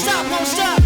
stop, won't stop.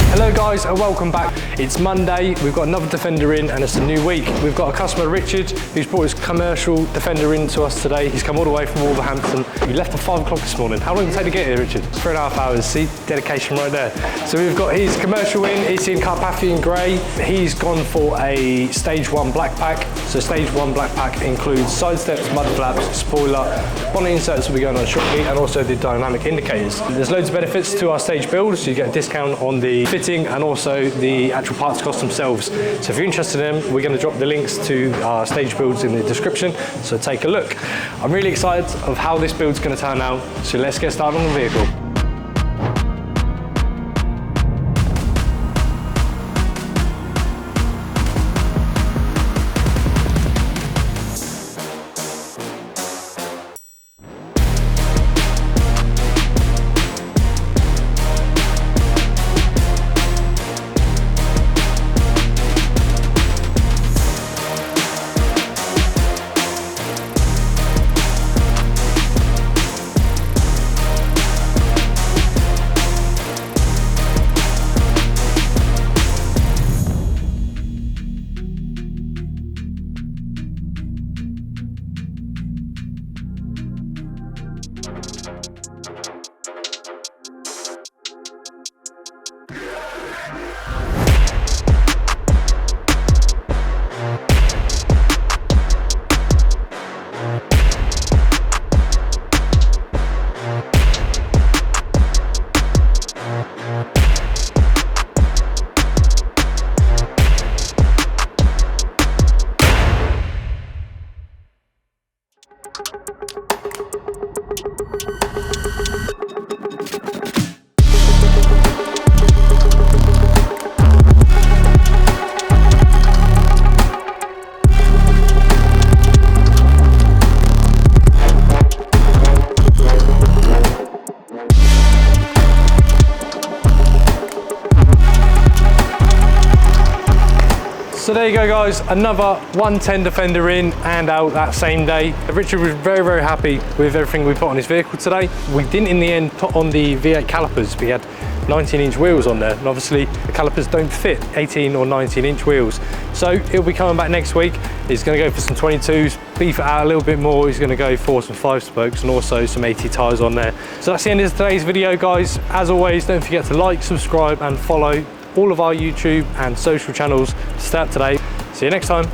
Hello guys and welcome back. It's Monday, we've got another Defender in and it's a new week. We've got a customer, Richard, who's brought his commercial Defender in to us today. He's come all the way from Wolverhampton. He left at 5 o'clock this morning. How long did it take to get here, Richard? 3.5 hours, see? Dedication right there. So we've got his commercial in, it's in Carpathian Grey. He's gone for a Stage 1 black pack. So Stage 1 black pack includes side steps, mud flaps, spoiler, bonnet inserts will be going on shortly, and also the dynamic indicators. There's loads of benefits to our Stage build, so you get a discount on the fitting and also the actual parts cost themselves. So if you're interested in them, we're going to drop the links to our Stage builds in the description, so take a look. I'm really excited of how this build's going to turn out, so let's get started on the vehicle. So there you go guys, another 110 Defender in and out that same day. Richard was very, very happy with everything we put on his vehicle today. We didn't in the end put on the V8 calipers. We had 19-inch wheels on there, and obviously the calipers don't fit 18 or 19-inch wheels. So he'll be coming back next week. He's going to go for some 22s, beef it out a little bit more. He's going to go for some 5 spokes and also some 80 tyres on there. So that's the end of today's video guys. As always, don't forget to like, subscribe and follow all of our YouTube and social channels to stay up to date. See you next time.